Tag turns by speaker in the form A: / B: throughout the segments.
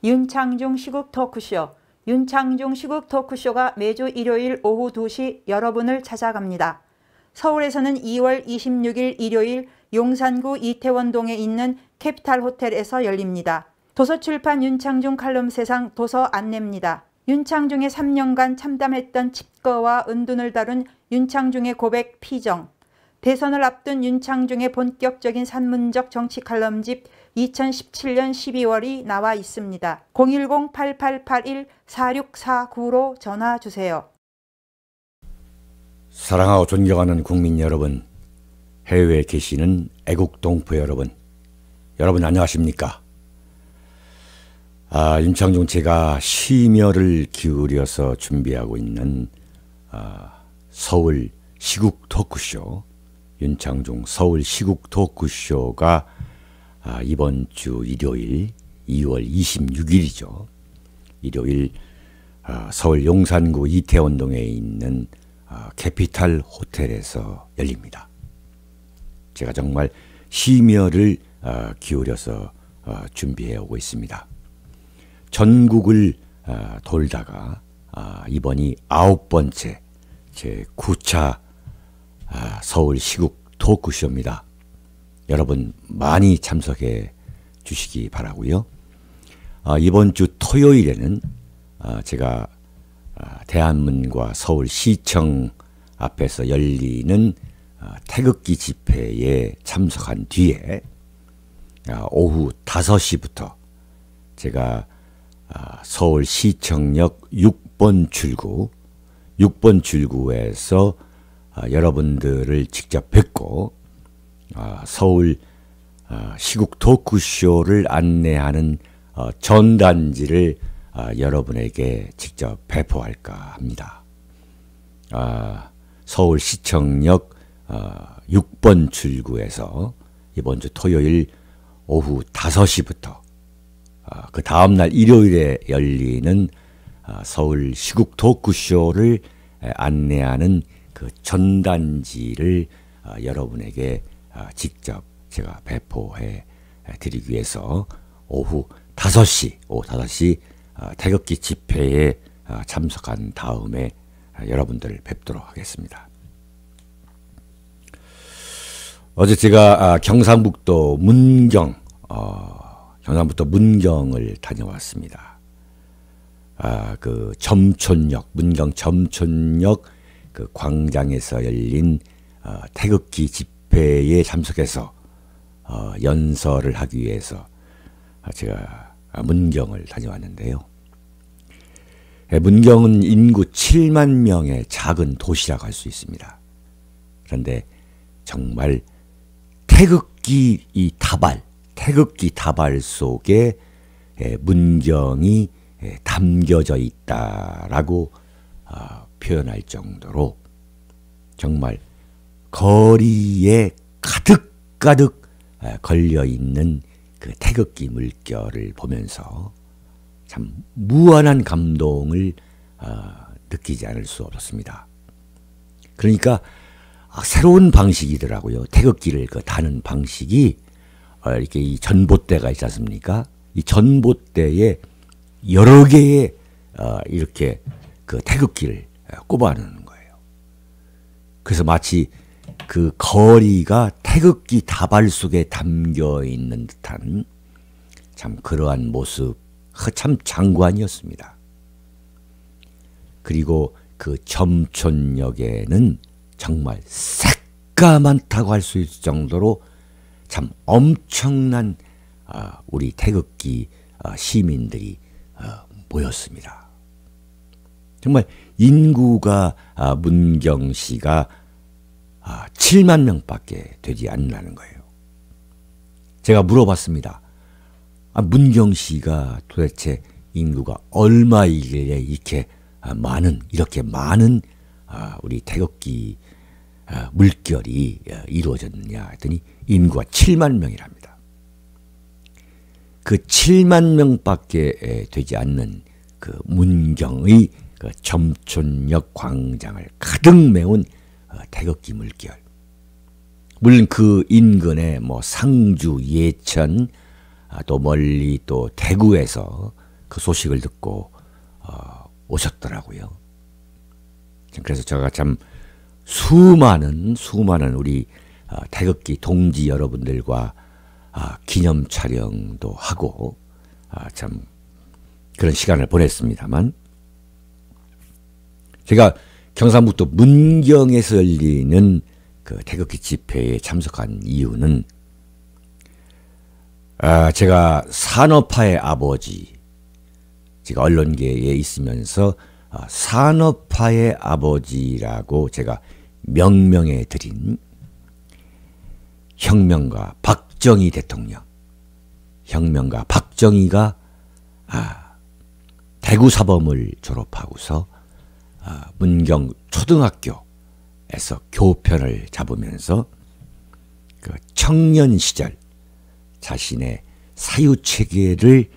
A: 윤창중 시국 토크쇼. 윤창중 시국 토크쇼가 매주 일요일 오후 2시 여러분을 찾아갑니다. 서울에서는 2월 26일 일요일 용산구 이태원동에 있는 캐피탈 호텔에서 열립니다. 도서출판 윤창중 칼럼 세상 도서 안내입니다. 윤창중의 3년간 참담했던 칩거와 은둔을 다룬 윤창중의 고백 피정, 대선을 앞둔 윤창중의 본격적인 산문적 정치 칼럼집 2017년 12월이 나와 있습니다. 010-8881-4649로 전화 주세요.
B: 사랑하고 존경하는 국민 여러분, 해외에 계시는 애국동포 여러분, 여러분 안녕하십니까? 윤창중 제가 심혈을 기울여서 준비하고 있는 서울 시국 토크쇼, 윤창중 서울 시국 토크쇼가 이번 주 일요일 2월 26일이죠. 일요일 서울 용산구 이태원동에 있는 캐피탈 호텔에서 열립니다. 제가 정말 심혈을 기울여서 준비해 오고 있습니다. 전국을 돌다가 이번이 9번째 제 9차 서울 시국 토크쇼입니다. 여러분 많이 참석해 주시기 바라고요. 이번 주 토요일에는 제가 대한문과 서울시청 앞에서 열리는 태극기 집회에 참석한 뒤에 오후 5시부터 제가 서울시청역 6번 출구에서 여러분들을 직접 뵙고 서울 시국 토크쇼를 안내하는 전단지를 여러분에게 직접 배포할까 합니다. 서울시청역 6번 출구에서 이번 주 토요일 오후 5시부터 그 다음날 일요일에 열리는 서울 시국 토크쇼를 안내하는 그 전단지를 여러분에게 직접 제가 배포해 드리기 위해서 오후 5시 태극기 집회에 참석한 다음에 여러분들을 뵙도록 하겠습니다. 어제 제가 경상북도 문경을 다녀왔습니다. 그 문경 점촌역 그 광장에서 열린 태극기 집회에 참석해서 연설을 하기 위해서 제가 문경을 다녀왔는데요. 문경은 인구 7만 명의 작은 도시라고 할 수 있습니다. 그런데 정말 태극기 다발 속에 문경이 담겨져 있다라고 표현할 정도로 정말 거리에 가득 걸려있는 그 태극기 물결을 보면서 참 무한한 감동을 느끼지 않을 수 없었습니다. 그러니까 새로운 방식이더라고요. 태극기를 다는 방식이 이렇게 이 전봇대가 있지 않습니까? 이 전봇대에 여러 개의 이렇게 그 태극기를 꼽아놓는 거예요. 그래서 마치 그 거리가 태극기 다발 속에 담겨 있는 듯한 참 그러한 모습, 참 장관이었습니다. 그리고 그 점촌역에는 정말 새까맣다고 할 수 있을 정도로 참 엄청난 우리 태극기 시민들이 모였습니다. 정말 인구가 문경시가 7만 명밖에 되지 않는다는 거예요. 제가 물어봤습니다. 문경시가 도대체 인구가 얼마이길래 이렇게 많은 우리 태극기 물결이 이루어졌느냐 했더니 인구가 7만 명이랍니다. 그 7만 명밖에 되지 않는 그 문경의 그 점촌역 광장을 가득 메운 태극기 물결. 물론 그 인근에 상주, 예천, 또 멀리 또 대구에서 그 소식을 듣고 오셨더라고요. 그래서 제가 참 수많은 우리 태극기 동지 여러분들과 기념 촬영도 하고 참 그런 시간을 보냈습니다만, 제가 경상북도 문경에서 열리는 그 태극기 집회에 참석한 이유는 제가 산업화의 아버지, 제가 언론계에 있으면서 산업화의 아버지라고 제가 명명해 드린 혁명가 박정희 대통령, 혁명가 박정희가 대구사범을 졸업하고서 문경 초등학교에서 교편을 잡으면서 그 청년 시절 자신의 사유체계를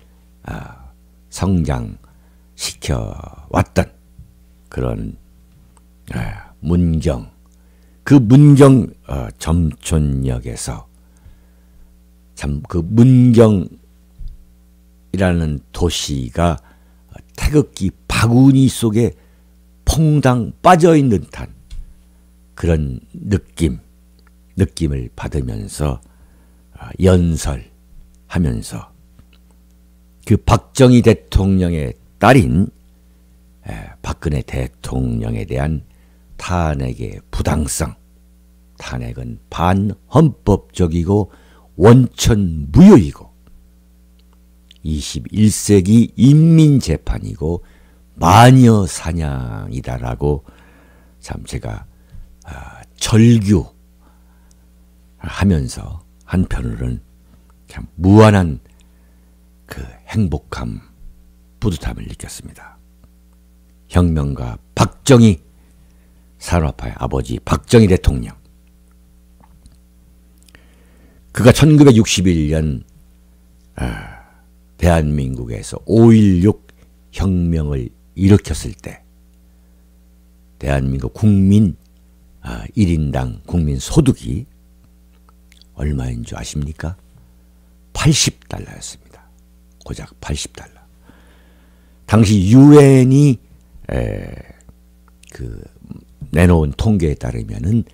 B: 성장시켜 왔던 그런 문경, 그 문경 점촌역에서 참 그 문경이라는 도시가 태극기 바구니 속에 퐁당 빠져있는 듯한 그런 느낌을 받으면서 연설하면서 그 박정희 대통령의 딸인 박근혜 대통령에 대한 탄핵의 부당성, 탄핵은 반헌법적이고 원천무효이고 21세기 인민재판이고 마녀사냥이다라고 참 제가 절규하면서 한편으로는 참 무한한 그 행복함, 뿌듯함을 느꼈습니다. 혁명가 박정희, 산업화의 아버지 박정희 대통령, 그가 1961년 대한민국에서 5.16 혁명을 일으켰을 때 대한민국 국민 1인당 국민 소득이 얼마인 줄 아십니까? 80달러였습니다. 고작 80달러. 당시 유엔이 내놓은 통계에 따르면은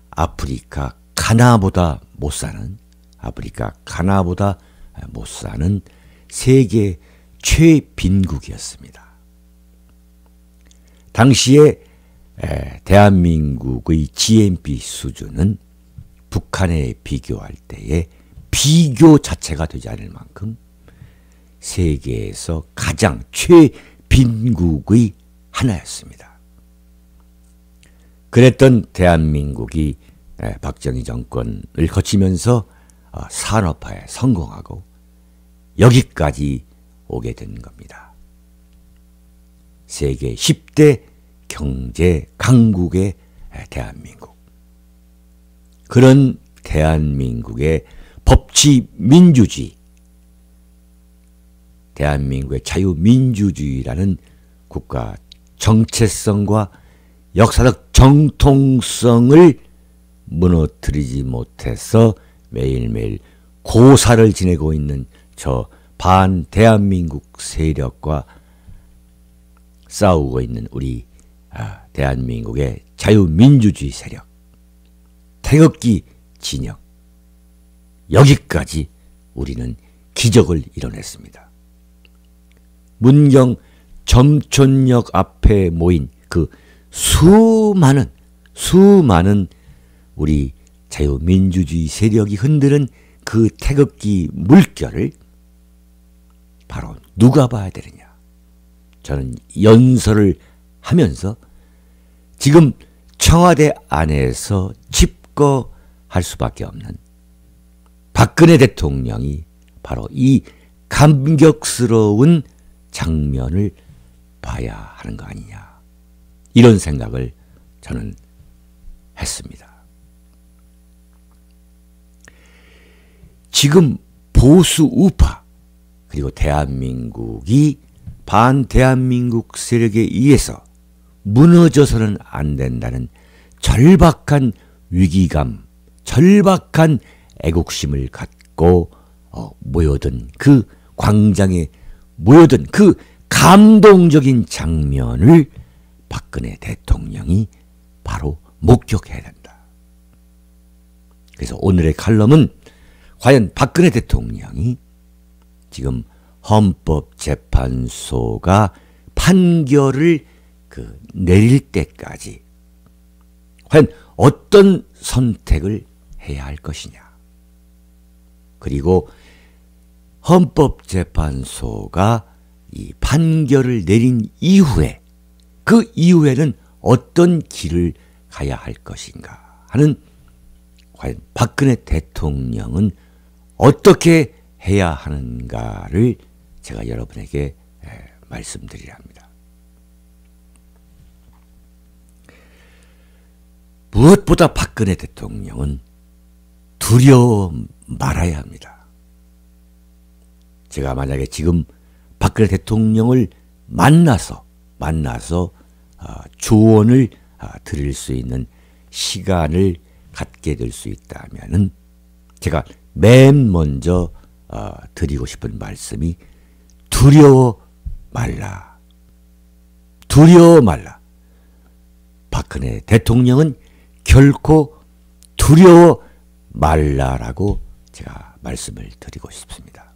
B: 아프리카 가나보다 못 사는 세계 최빈국이었습니다. 당시에 대한민국의 GNP 수준은 북한에 비교할 때에 비교 자체가 되지 않을 만큼 세계에서 가장 최빈국의 하나였습니다. 그랬던 대한민국이 박정희 정권을 거치면서 산업화에 성공하고 여기까지 오게 된 겁니다. 세계 10대 경제 강국의 대한민국. 그런 대한민국의 법치 민주주의, 대한민국의 자유민주주의라는 국가 정체성과 역사적 정통성을 무너뜨리지 못해서 매일매일 고사를 지내고 있는 저 반대한민국 세력과 싸우고 있는 우리 대한민국의 자유민주주의 세력, 태극기 진영, 여기까지 우리는 기적을 이뤄냈습니다. 문경 점촌역 앞에 모인 그 수많은 우리 자유민주주의 세력이 흔드는 그 태극기 물결을 바로 누가 봐야 되느냐. 저는 연설을 하면서 지금 청와대 안에서 집거할 수밖에 없는 박근혜 대통령이 바로 이 감격스러운 장면을 봐야 하는 거 아니냐. 이런 생각을 저는 했습니다. 지금 보수 우파 그리고 대한민국이 반대한민국 세력에 의해서 무너져서는 안 된다는 절박한 위기감, 절박한 애국심을 갖고 모여든 그 광장에 모여든 그 감동적인 장면을 박근혜 대통령이 바로 목격해야 된다. 그래서 오늘의 칼럼은 과연 박근혜 대통령이 지금 헌법재판소가 판결을 내릴 때까지 과연 어떤 선택을 해야 할 것이냐. 그리고 헌법재판소가 이 판결을 내린 이후에 그 이후에는 어떤 길을 가야 할 것인가 하는 과연 박근혜 대통령은 어떻게 해야 하는가를 제가 여러분에게 말씀드리려 합니다. 무엇보다 박근혜 대통령은 두려워 말아야 합니다. 제가 만약에 지금 박근혜 대통령을 만나서 조언을 드릴 수 있는 시간을 갖게 될 수 있다면은 제가 맨 먼저 드리고 싶은 말씀이 두려워 말라. 두려워 말라. 박근혜 대통령은 결코 두려워 말라라고 제가 말씀을 드리고 싶습니다.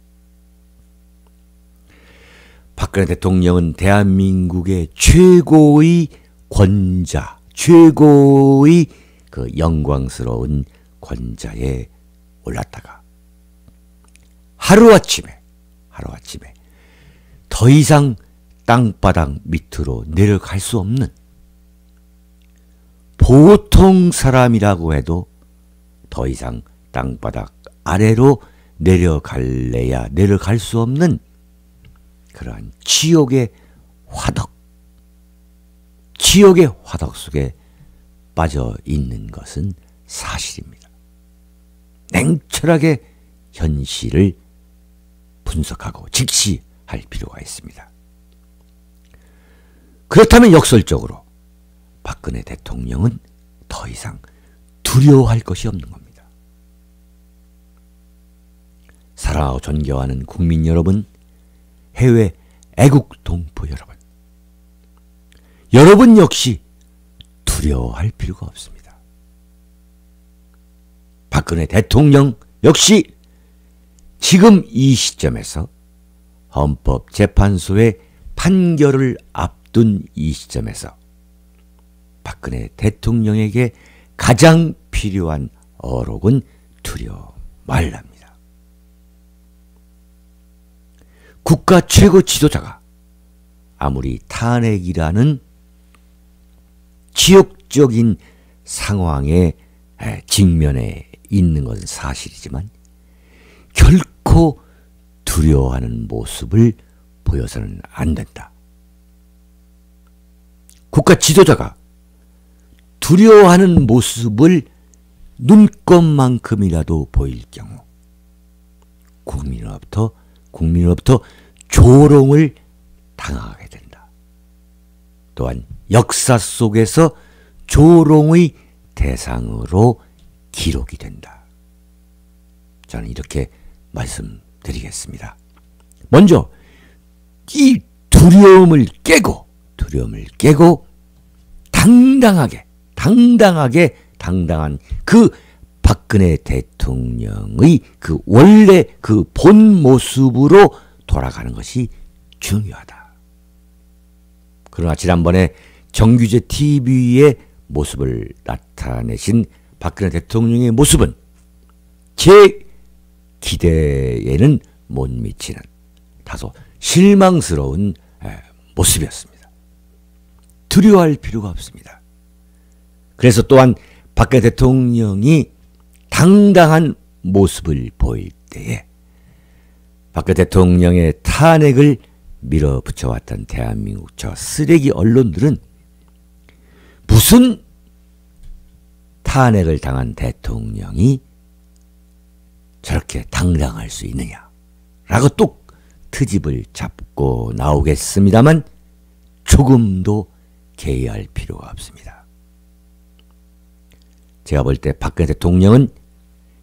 B: 박근혜 대통령은 대한민국의 최고의 권자, 최고의 그 영광스러운 권자에 올랐다가 하루아침에 더 이상 땅바닥 밑으로 내려갈 수 없는 보통 사람이라고 해도 더 이상 땅바닥 아래로 내려갈래야 내려갈 수 없는 그러한 지옥의 화덕 속에 빠져 있는 것은 사실입니다. 냉철하게 현실을 분석하고 직시할 필요가 있습니다. 그렇다면 역설적으로 박근혜 대통령은 더 이상 두려워할 것이 없는 겁니다. 사랑하고 존경하는 국민 여러분, 해외 애국 동포 여러분 역시 두려워할 필요가 없습니다. 박근혜 대통령 역시 지금 이 시점에서 헌법재판소의 판결을 앞둔 이 시점에서 박근혜 대통령에게 가장 필요한 어록은 두려워 말랍니다. 국가 최고 지도자가 아무리 탄핵이라는 지역적인 상황에 직면해 있는 것은 사실이지만 결코 두려워하는 모습을 보여서는 안 된다. 국가 지도자가 두려워하는 모습을 눈꼽만큼이라도 보일 경우 국민으로부터 조롱을 당하게 된다. 또한 역사 속에서 조롱의 대상으로 기록이 된다. 저는 이렇게 말씀드리겠습니다. 먼저 이 두려움을 깨고 당당한 그 박근혜 대통령의 그 원래 그 본 모습으로 돌아가는 것이 중요하다. 그러나 지난번에 정규제 TV의 모습을 나타내신 박근혜 대통령의 모습은 제 기대에는 못 미치는 다소 실망스러운 모습이었습니다. 두려워할 필요가 없습니다. 그래서 또한 박근혜 대통령이 당당한 모습을 보일 때에 박근혜 대통령의 탄핵을 밀어붙여왔던 대한민국 저 쓰레기 언론들은 무슨 탄핵을 당한 대통령이 저렇게 당당할 수 있느냐라고 또 트집을 잡고 나오겠습니다만 조금도 개의할 필요가 없습니다. 제가 볼 때 박근혜 대통령은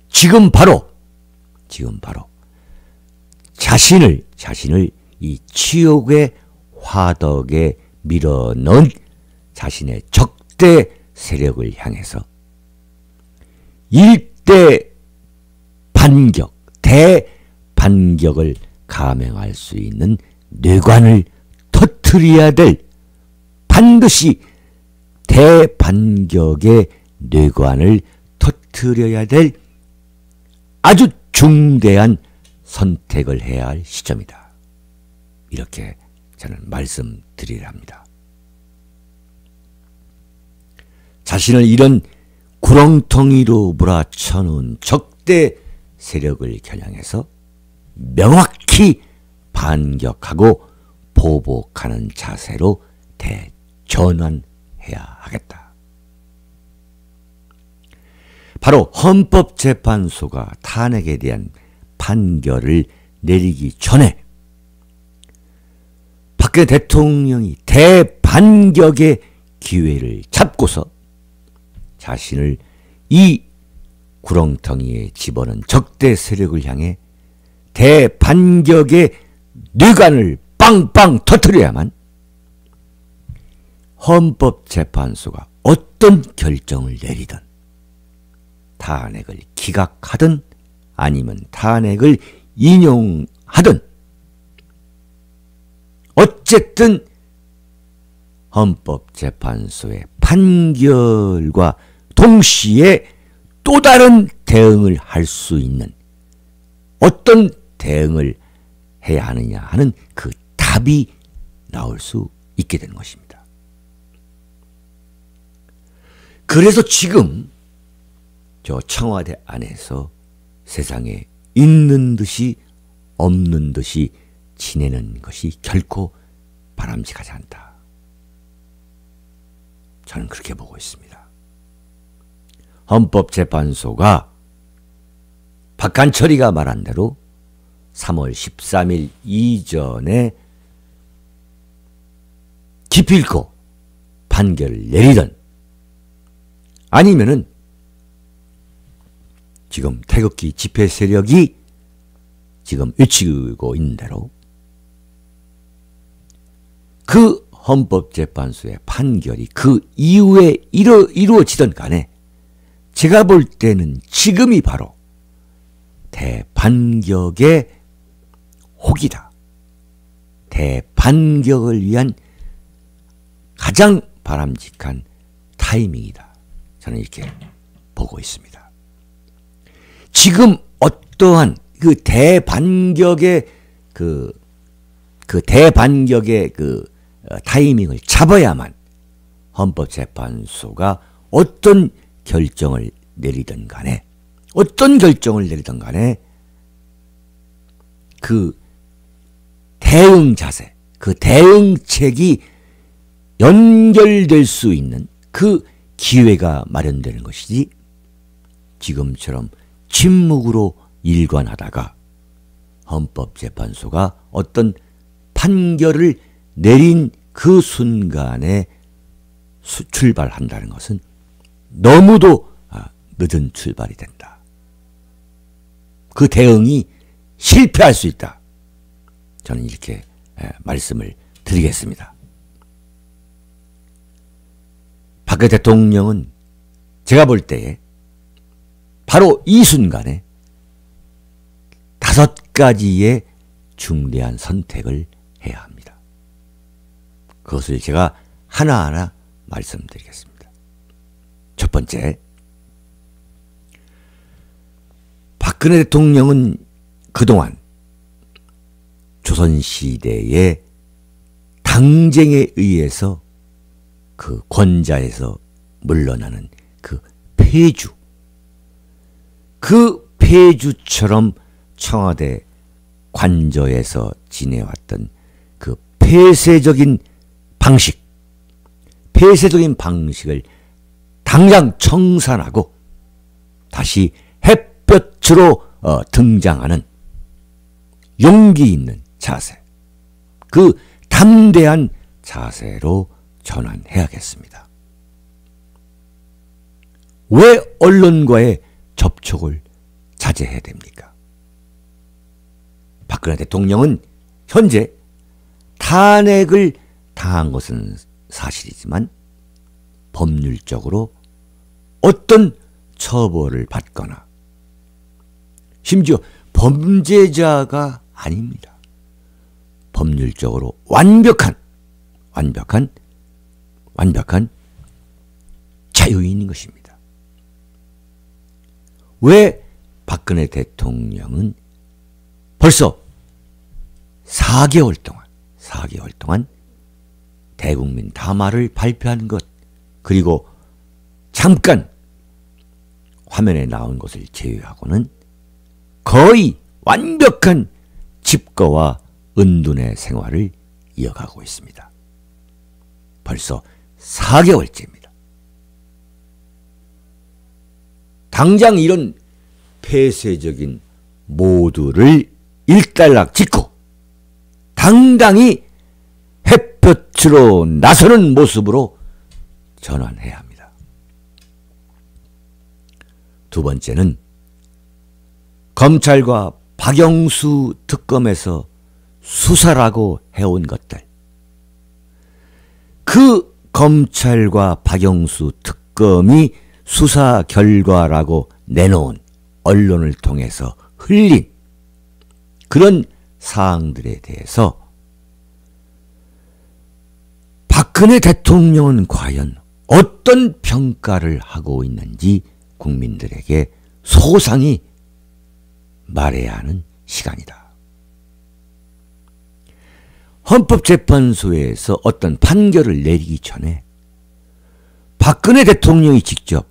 B: 지금 바로 자신을 이 치욕의 화덕에 밀어넣은 자신의 적대 세력을 향해서 일대 반격, 대반격을 감행할 수 있는 뇌관을 터뜨려야 될, 반드시 대반격의 뇌관을 터뜨려야 될 아주 중대한 선택을 해야 할 시점이다. 이렇게 저는 말씀드리려 합니다. 자신을 이런 구렁텅이로 몰아쳐놓은 적대 세력을 겨냥해서 명확히 반격하고 보복하는 자세로 대전환해야 하겠다. 바로 헌법재판소가 탄핵에 대한 판결을 내리기 전에 박근혜 대통령이 대반격의 기회를 잡고서 자신을 이 구렁텅이에 집어넣은 적대 세력을 향해 대반격의 뇌관을 빵빵 터뜨려야만 헌법재판소가 어떤 결정을 내리든, 탄핵을 기각하든 아니면 탄핵을 인용하든 어쨌든 헌법재판소의 판결과 동시에 또 다른 대응을 할 수 있는, 어떤 대응을 해야 하느냐 하는 그 답이 나올 수 있게 되는 것입니다. 그래서 지금 저 청와대 안에서 세상에 있는 듯이 없는 듯이 지내는 것이 결코 바람직하지 않다. 저는 그렇게 보고 있습니다. 헌법재판소가 박한철이가 말한 대로 3월 13일 이전에 기필코 판결을 내리든 아니면은 지금 태극기 집회 세력이 지금 외치고 있는 대로 그 헌법재판소의 판결이 그 이후에 이루어지던 간에 제가 볼 때는 지금이 바로 대반격의 혹이다. 대반격을 위한 가장 바람직한 타이밍이다. 저는 이렇게 보고 있습니다. 지금 어떠한 그 대반격의 대반격의 타이밍을 잡아야만 헌법재판소가 어떤 결정을 내리든 간에 그 대응 자세, 그 대응책이 연결될 수 있는 그 기회가 마련되는 것이지, 지금처럼 침묵으로 일관하다가 헌법재판소가 어떤 판결을 내린 그 순간에 출발한다는 것은 너무도 늦은 출발이 된다. 그 대응이 실패할 수 있다. 저는 이렇게 말씀을 드리겠습니다. 박근혜 대통령은 제가 볼 때에 바로 이 순간에 5가지의 중대한 선택을 해야 합니다. 그것을 제가 하나하나 말씀드리겠습니다. 첫 번째, 박근혜 대통령은 그동안 조선시대의 당쟁에 의해서 그 권자에서 물러나는 그 폐주, 그 폐주처럼 청와대 관저에서 지내왔던 그 폐쇄적인 방식을 당장 청산하고 다시 햇볕으로 등장하는 용기 있는 자세, 그 담대한 자세로 전환해야겠습니다. 왜 언론과의 접촉을 자제해야 됩니까? 박근혜 대통령은 현재 탄핵을 당한 것은 사실이지만 법률적으로 어떤 처벌을 받거나 심지어 범죄자가 아닙니다. 법률적으로 완벽한 자유인인 것입니다. 왜 박근혜 대통령은 벌써 4개월 동안 대국민 담화를 발표한 것, 그리고 잠깐 화면에 나온 것을 제외하고는 거의 완벽한 집거와 은둔의 생활을 이어가고 있습니다. 벌써 4개월째입니다. 당장 이런 폐쇄적인 모두를 일단락 짓고 당당히 햇볕으로 나서는 모습으로 전환해야 합니다. 두 번째는 검찰과 박영수 특검에서 수사라고 해온 것들, 그 검찰과 박영수 특검이 수사 결과라고 내놓은 언론을 통해서 흘린 그런 사항들에 대해서 박근혜 대통령은 과연 어떤 평가를 하고 있는지 국민들에게 소상히 말해야 하는 시간이다. 헌법재판소에서 어떤 판결을 내리기 전에 박근혜 대통령이 직접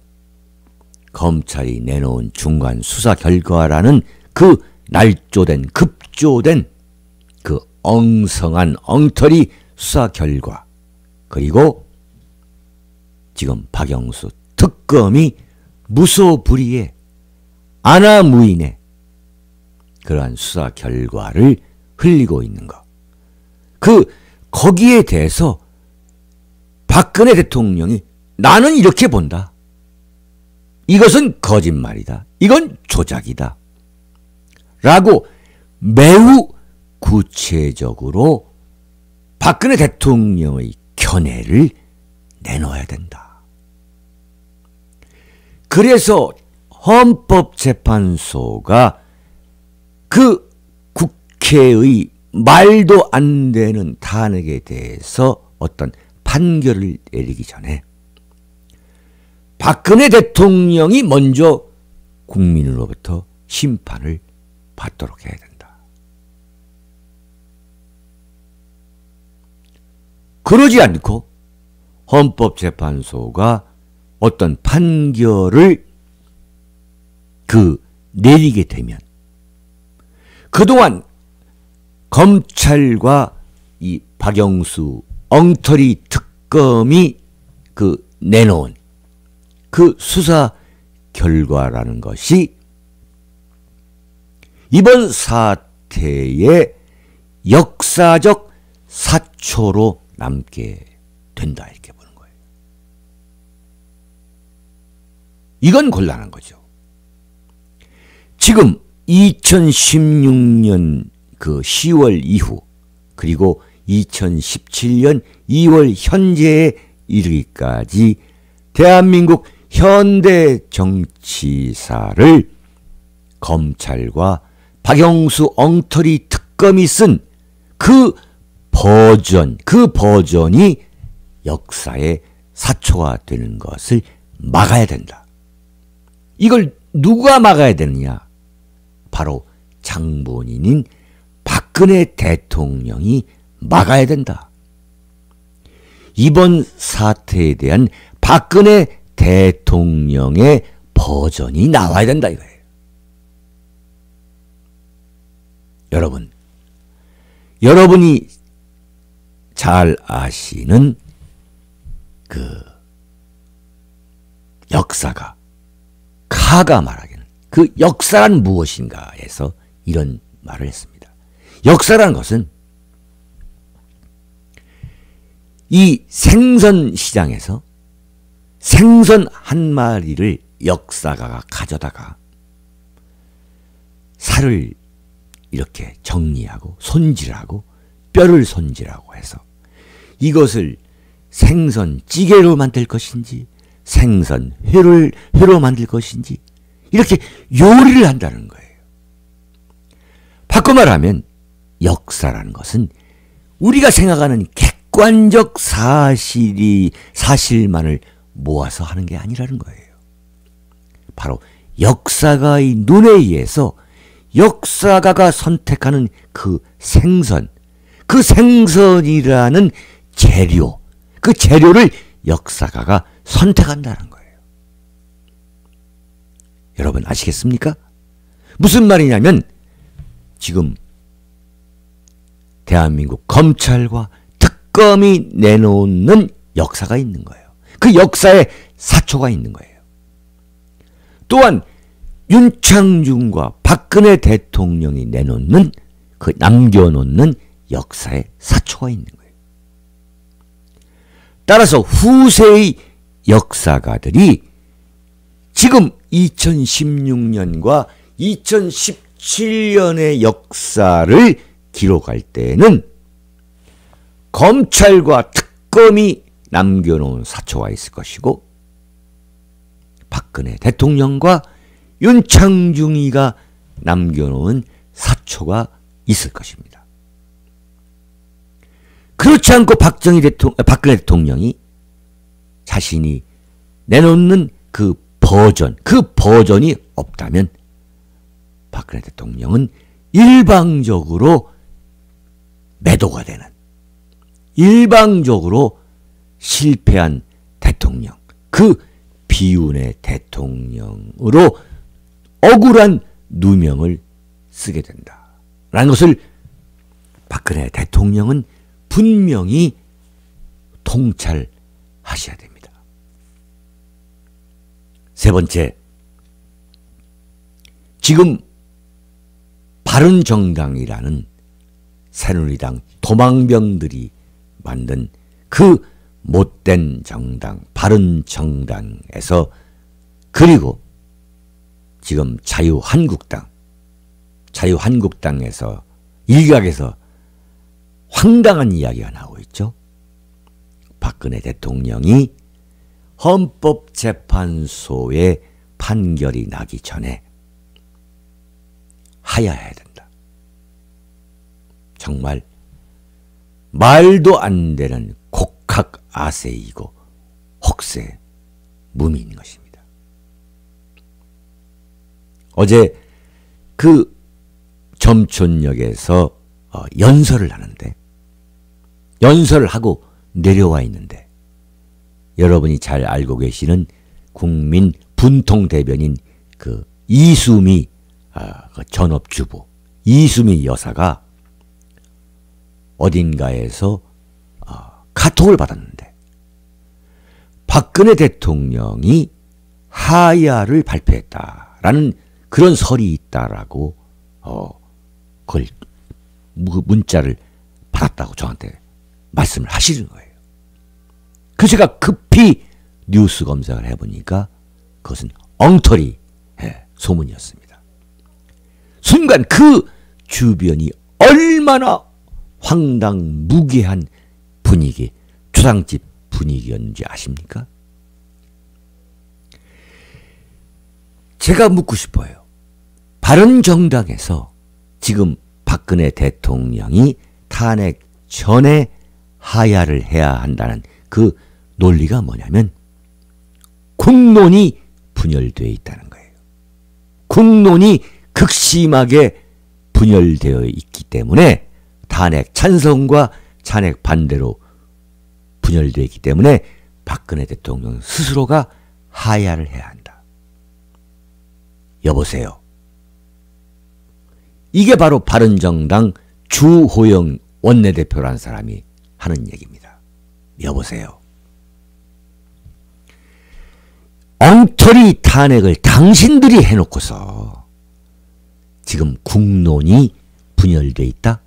B: 검찰이 내놓은 중간 수사 결과라는 그 날조된 급조된 그 엉성한 엉터리 수사 결과, 그리고 지금 박영수 특검이 무소불위의 아나무인의 그러한 수사 결과를 흘리고 있는 것, 거기에 대해서 박근혜 대통령이 나는 이렇게 본다. 이것은 거짓말이다. 이건 조작이다. 라고 매우 구체적으로 박근혜 대통령의 견해를 내놓아야 된다. 그래서 헌법재판소가 그 국회의 말도 안 되는 탄핵에 대해서 어떤 판결을 내리기 전에 박근혜 대통령이 먼저 국민으로부터 심판을 받도록 해야 된다. 그러지 않고 헌법재판소가 어떤 판결을 내리게 되면 그동안 검찰과 이 박영수 엉터리 특검이 내놓은 그 수사 결과라는 것이 이번 사태의 역사적 사초로 남게 된다, 이렇게 보는 거예요. 이건 곤란한 거죠. 지금 2016년 10월 이후, 그리고 2017년 2월 현재에 이르기까지 대한민국 현대 정치사를 검찰과 박영수 엉터리 특검이 쓴 그 버전이 역사의 사초가 되는 것을 막아야 된다. 이걸 누가 막아야 되느냐? 바로 장본인인 박근혜 대통령이 막아야 된다. 이번 사태에 대한 박근혜 대통령의 버전이 나와야 된다, 이거예요. 여러분이 잘 아시는 역사가, 카가 말하기는 그 역사란 무엇인가에서 이런 말을 했습니다. 역사라는 것은 이 생선 시장에서 생선 한 마리를 역사가가 가져다가 살을 이렇게 정리하고 손질하고 뼈를 손질하고 해서 이것을 생선 찌개로 만들 것인지 생선 회로 만들 것인지 이렇게 요리를 한다는 거예요. 바꿔 말하면 역사라는 것은 우리가 생각하는 객관적 사실만을 모아서 하는 게 아니라는 거예요. 바로 역사가의 눈에 의해서 역사가가 선택하는 그 생선이라는 재료, 그 재료를 역사가가 선택한다는 거예요. 여러분 아시겠습니까? 무슨 말이냐면 지금 대한민국 검찰과 특검이 내놓는 역사가 있는 거예요. 그 역사에 사초가 있는 거예요. 또한 윤창중과 박근혜 대통령이 내놓는 남겨놓는 역사에 사초가 있는 거예요. 따라서 후세의 역사가들이 지금 2016년과 2017년의 역사를 기록할 때에는 검찰과 특검이 남겨놓은 사초가 있을 것이고 박근혜 대통령과 윤창중이가 남겨놓은 사초가 있을 것입니다. 그렇지 않고 박근혜 대통령이 자신이 내놓는 그 버전이 없다면 박근혜 대통령은 일방적으로 매도가 되는 일방적으로 실패한 대통령, 그 비운의 대통령으로 억울한 누명을 쓰게 된다라는 것을 박근혜 대통령은 분명히 통찰하셔야 됩니다. 세 번째, 지금 바른정당이라는 새누리당 도망병들이 만든 그 못된 정당 바른정당에서 그리고 지금 자유한국당에서 일각에서 황당한 이야기가 나오고 있죠. 박근혜 대통령이 헌법재판소의 판결이 나기 전에 하야해야 된다. 정말 말도 안 되는 곡학아세이고 혹세 무미인 것입니다. 어제 그 점촌역에서 연설을 하는데 연설을 하고 내려와 있는데 여러분이 잘 알고 계시는 국민 분통 대변인 그 이수미 전업주부 이수미 여사가 어딘가에서 카톡을 받았는데 박근혜 대통령이 하야를 발표했다라는 그런 설이 있다라고 그걸 문자를 받았다고 저한테 말씀을 하시는 거예요. 그래서 제가 급히 뉴스 검색을 해보니까 그것은 엉터리 소문이었습니다. 순간 그 주변이 얼마나 황당무계한 분위기, 초상집 분위기였는지 아십니까? 제가 묻고 싶어요. 바른정당에서 지금 박근혜 대통령이 탄핵 전에 하야를 해야 한다는 그 논리가 뭐냐면 국론이 분열되어 있다는 거예요. 국론이 극심하게 분열되어 있기 때문에 탄핵 찬성과 탄핵 반대로 분열되어 있기 때문에 박근혜 대통령 스스로가 하야를 해야 한다. 여보세요. 이게 바로 바른정당 주호영 원내대표라는 사람이 하는 얘기입니다. 여보세요. 엉터리 탄핵을 당신들이 해놓고서 지금 국론이 분열돼 있다?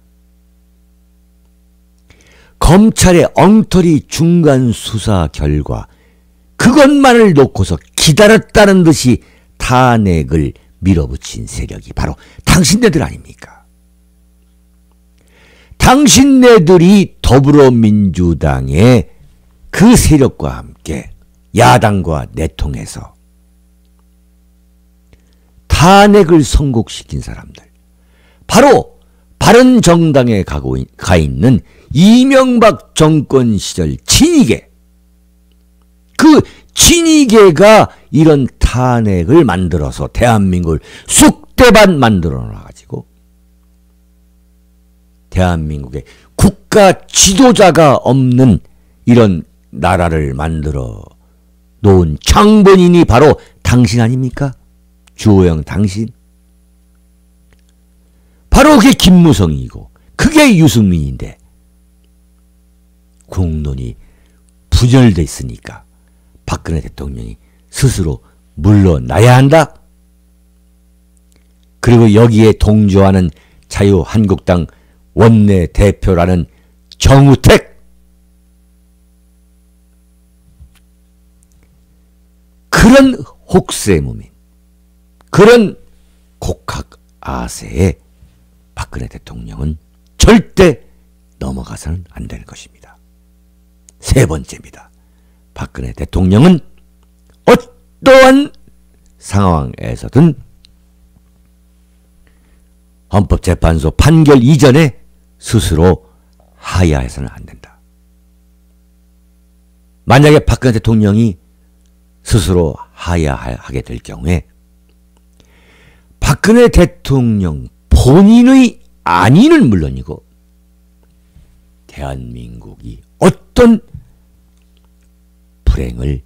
B: 검찰의 엉터리 중간 수사 결과 그것만을 놓고서 기다렸다는 듯이 탄핵을 밀어붙인 세력이 바로 당신네들 아닙니까? 당신네들이 더불어민주당의 그 세력과 함께 야당과 내통해서 탄핵을 선고시킨 사람들, 바로 바른정당에 가 있는 이명박 정권 시절 친이계, 그 친이계가 이런 탄핵을 만들어서 대한민국을 쑥대밭 만들어 놔가지고 대한민국에 국가 지도자가 없는 이런 나라를 만들어 놓은 창본인이 바로 당신 아닙니까? 주호영 당신. 바로 그게 김무성이고 그게 유승민인데 국론이 분열돼 있으니까 박근혜 대통령이 스스로 물러나야 한다. 그리고 여기에 동조하는 자유한국당 원내대표라는 정우택, 그런 혹세무민, 그런 곡학아세에 박근혜 대통령은 절대 넘어가서는 안 되는 것입니다. 세 번째입니다. 박근혜 대통령은 어떠한 상황에서든 헌법재판소 판결 이전에 스스로 하야해서는 안 된다. 만약에 박근혜 대통령이 스스로 하야하게 될 경우에 박근혜 대통령 본인의 안위는 물론이고 대한민국이 어떤 불행을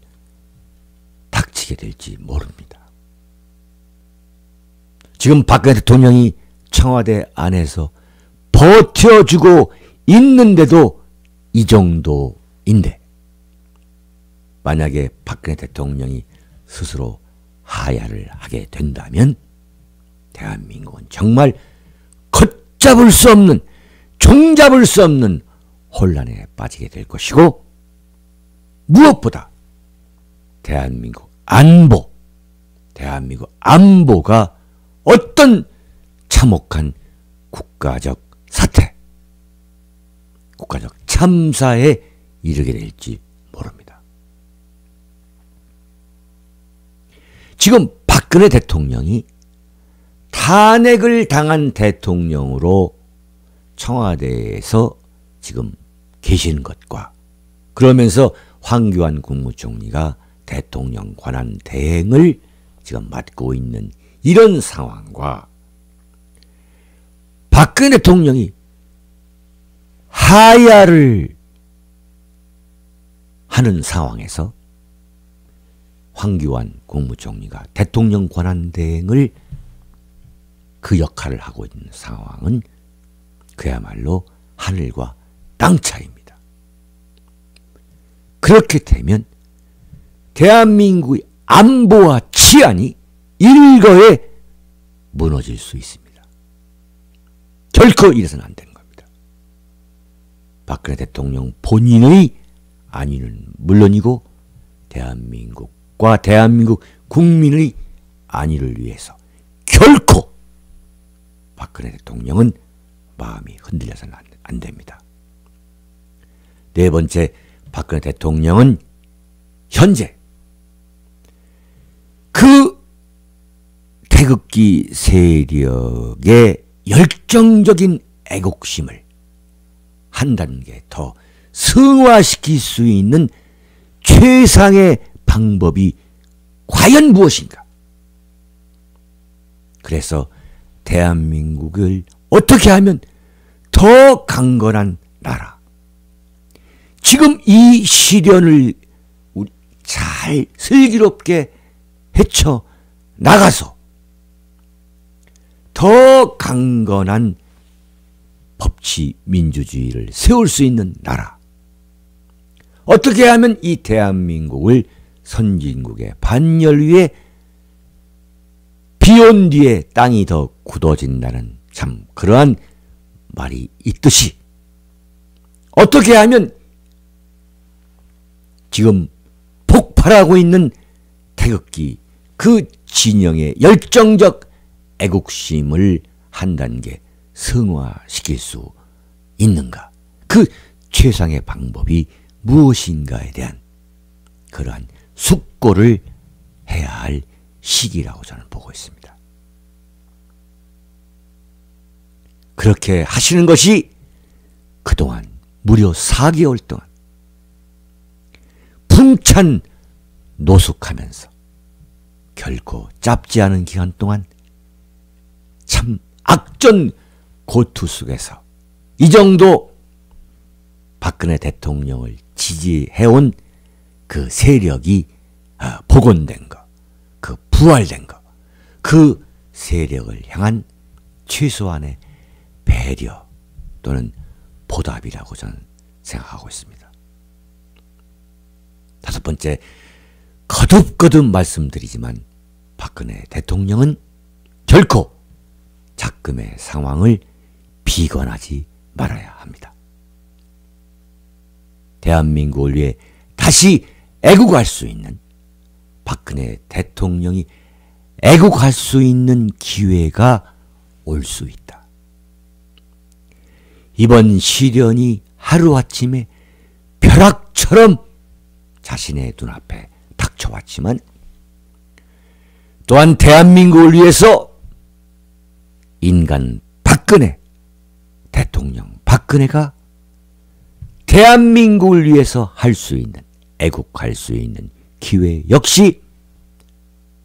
B: 닥치게 될지 모릅니다. 지금 박근혜 대통령이 청와대 안에서 버텨주고 있는데도 이 정도인데, 만약에 박근혜 대통령이 스스로 하야를 하게 된다면 대한민국은 정말 걷잡을 수 없는, 종잡을 수 없는 혼란에 빠지게 될 것이고, 무엇보다 대한민국 안보가 어떤 참혹한 국가적 사태, 국가적 참사에 이르게 될지 모릅니다. 지금 박근혜 대통령이 탄핵을 당한 대통령으로 청와대에서 지금 계시는 것과, 그러면서 황교안 국무총리가 대통령 권한 대행을 지금 맡고 있는 이런 상황과 박근혜 대통령이 하야를 하는 상황에서 황교안 국무총리가 대통령 권한 대행을 그 역할을 하고 있는 상황은 그야말로 하늘과 땅 차이입니다. 그렇게 되면 대한민국의 안보와 치안이 일거에 무너질 수 있습니다. 결코 이래서는 안 되는 겁니다. 박근혜 대통령 본인의 안위는 물론이고 대한민국과 대한민국 국민의 안위를 위해서 결코 박근혜 대통령은 마음이 흔들려서는 안 됩니다. 네 번째, 박근혜 대통령은 현재 그 태극기 세력의 열정적인 애국심을 한 단계 더 승화시킬 수 있는 최상의 방법이 과연 무엇인가? 그래서 대한민국을 어떻게 하면 더 강건한 나라, 지금 이 시련을 잘 슬기롭게 헤쳐 나가서 더 강건한 법치 민주주의를 세울 수 있는 나라, 어떻게 하면 이 대한민국을 선진국의 반열 위에 비온 뒤에 땅이 더 굳어진다는 참 그러한 말이 있듯이, 어떻게 하면 지금 폭발하고 있는 태극기 그 진영의 열정적 애국심을 한 단계 승화시킬 수 있는가? 그 최상의 방법이 무엇인가에 대한 그러한 숙고를 해야 할 시기라고 저는 보고 있습니다. 그렇게 하시는 것이 그동안 무려 4개월 동안 풍찬 노숙하면서 결코 짧지 않은 기간 동안 참 악전 고투 속에서 이 정도 박근혜 대통령을 지지해온 그 세력이 복원된 것, 그 부활된 것, 그 세력을 향한 최소한의 배려 또는 보답이라고 저는 생각하고 있습니다. 다섯 번째, 거듭거듭 말씀드리지만 박근혜 대통령은 결코 작금의 상황을 비관하지 말아야 합니다. 대한민국을 위해 다시 애국할 수 있는, 박근혜 대통령이 애국할 수 있는 기회가 올 수 있다. 이번 시련이 하루아침에 벼락처럼 자신의 눈앞에 닥쳐왔지만 또한 대한민국을 위해서 인간 박근혜, 대통령 박근혜가 대한민국을 위해서 할 수 있는, 애국할 수 있는 기회 역시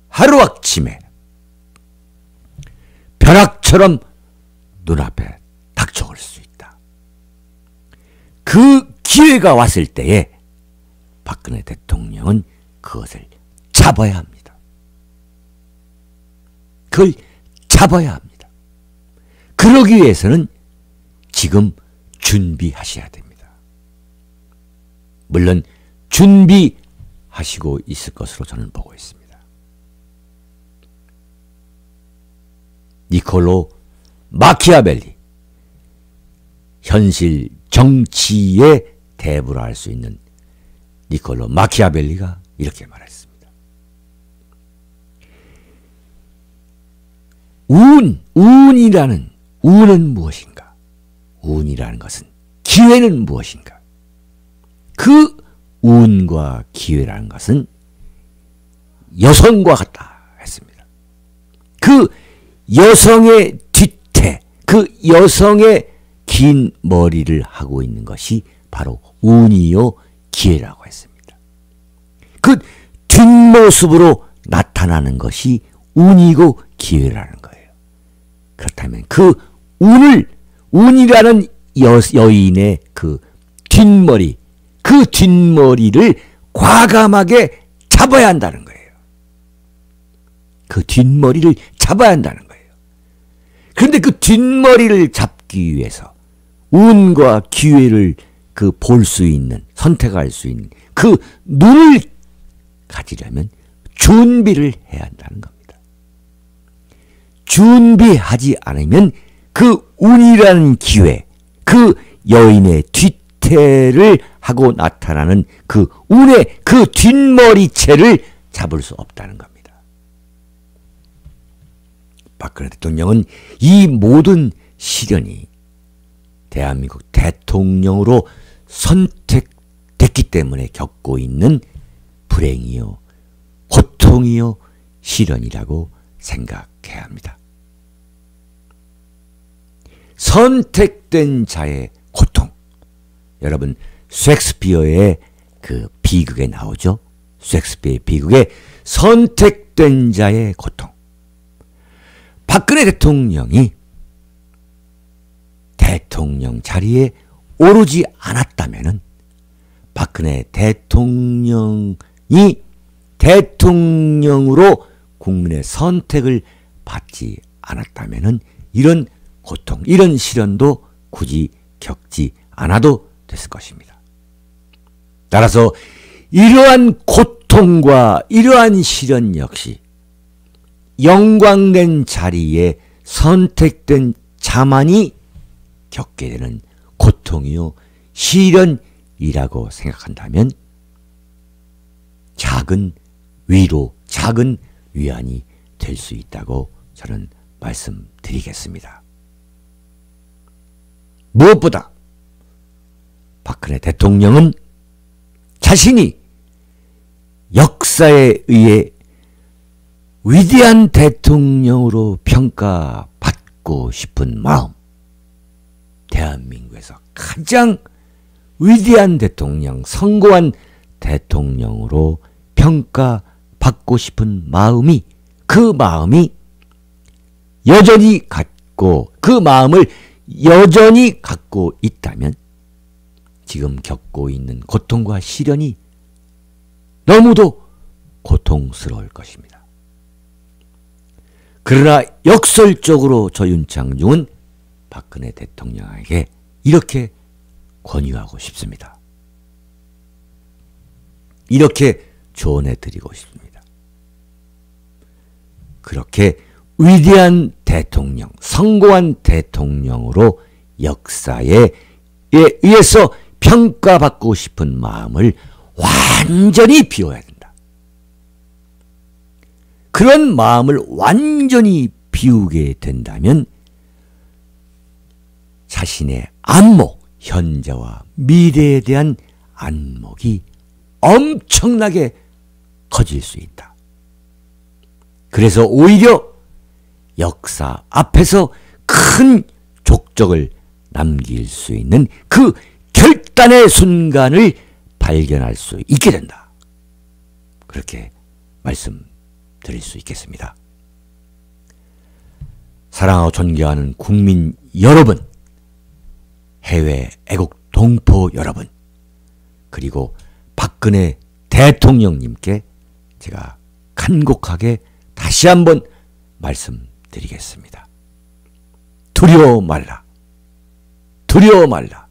B: 하루아침에 벼락처럼 눈앞에 닥쳐올 수 있다. 그 기회가 왔을 때에 박근혜 대통령은 그것을 잡아야 합니다. 그걸 잡아야 합니다. 그러기 위해서는 지금 준비하셔야 됩니다. 물론 준비하시고 있을 것으로 저는 보고 있습니다. 니콜로 마키아벨리, 현실 정치의 대부를 할 수 있는 니콜로 마키아벨리가 이렇게 말했습니다. 운은 무엇인가? 운이라는 것은, 기회는 무엇인가? 그 운과 기회라는 것은 여성과 같다 했습니다. 그 여성의 뒤태, 그 여성의 긴 머리를 하고 있는 것이 바로 운이요 기회라고 했습니다. 그 뒷모습으로 나타나는 것이 운이고 기회라는 거예요. 그렇다면 그 운이라는 여인의 그 뒷머리, 그 뒷머리를 과감하게 잡아야 한다는 거예요. 그 뒷머리를 잡아야 한다는 거예요. 그런데 그 뒷머리를 잡기 위해서 운과 기회를 볼 수 있는, 선택할 수 있는 그 눈을 가지려면 준비를 해야 한다는 겁니다. 준비하지 않으면 그 운이라는 기회, 그 여인의 뒤태를 하고 나타나는 그 운의 그 뒷머리채를 잡을 수 없다는 겁니다. 박근혜 대통령은 이 모든 시련이 대한민국 대통령으로 선택됐기 때문에 겪고 있는 불행이요, 고통이요, 시련이라고 생각해야 합니다. 선택된 자의 고통. 여러분, 셰익스피어의 그 비극에 나오죠? 셰익스피어의 비극에 선택된 자의 고통. 박근혜 대통령이 대통령 자리에 오르지 않았다면은, 박근혜 대통령이 대통령으로 국민의 선택을 받지 않았다면은 이런 고통, 이런 시련도 굳이 겪지 않아도 됐을 것입니다. 따라서 이러한 고통과 이러한 시련 역시 영광된 자리에 선택된 자만이 겪게 되는 고통이요, 시련이라고 생각한다면 작은 위로, 작은 위안이 될 수 있다고 저는 말씀드리겠습니다. 무엇보다 박근혜 대통령은 자신이 역사에 의해 위대한 대통령으로 평가받고 싶은 마음, 대한민국에서 가장 위대한 대통령, 성공한 대통령으로 평가받고 싶은 마음이, 그 마음이 여전히 갖고, 그 마음을 여전히 갖고 있다면 지금 겪고 있는 고통과 시련이 너무도 고통스러울 것입니다. 그러나 역설적으로 저 윤창중은 박근혜 대통령에게 이렇게 권유하고 싶습니다. 이렇게 조언해드리고 싶습니다. 그렇게 위대한 대통령, 성공한 대통령으로 역사에 의해서 평가받고 싶은 마음을 완전히 비워야 된다. 그런 마음을 완전히 비우게 된다면 자신의 안목, 현재와 미래에 대한 안목이 엄청나게 커질 수 있다. 그래서 오히려 역사 앞에서 큰 족적을 남길 수 있는 그 결단의 순간을 발견할 수 있게 된다. 그렇게 말씀드릴 수 있겠습니다. 사랑하고 존경하는 국민 여러분, 해외 애국 동포 여러분, 그리고 박근혜 대통령님께 제가 간곡하게 다시 한번 말씀드리겠습니다. 두려워 말라. 두려워 말라.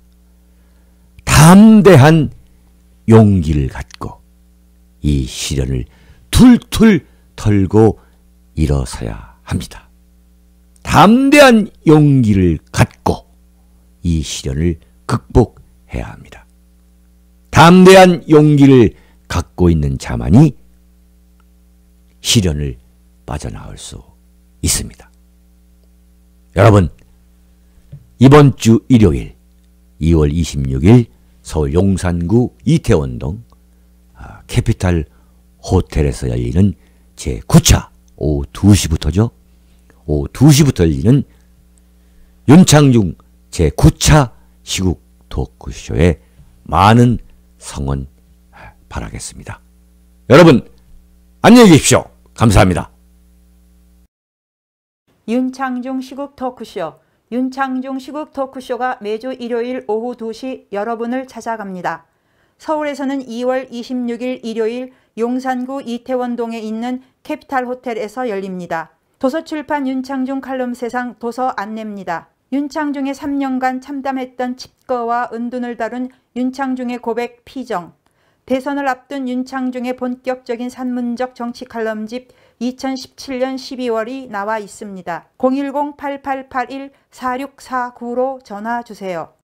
B: 담대한 용기를 갖고 이 시련을 툴툴 털고 일어서야 합니다. 담대한 용기를 갖고 이 시련을 극복해야 합니다. 담대한 용기를 갖고 있는 자만이 시련을 빠져나올 수 있습니다. 여러분, 이번 주 일요일 2월 26일 서울 용산구 이태원동 캐피탈 호텔에서 열리는 제9차 오후 2시부터죠. 오후 2시부터 열리는 윤창중 제9차 시국 토크쇼에 많은 성원 바라겠습니다. 여러분, 안녕히 계십시오. 감사합니다.
A: 윤창중 시국 토크쇼. 윤창중 시국 토크쇼가 매주 일요일 오후 2시 여러분을 찾아갑니다. 서울에서는 2월 26일 일요일 용산구 이태원동에 있는 캐피탈 호텔에서 열립니다. 도서출판 윤창중 칼럼 세상 도서 안내입니다. 윤창중의 3년간 참담했던 칩거와 은둔을 다룬 윤창중의 고백 피정, 대선을 앞둔 윤창중의 본격적인 산문적 정치 칼럼집 2017년 12월이 나와 있습니다. 010-8881-4649로 전화 주세요.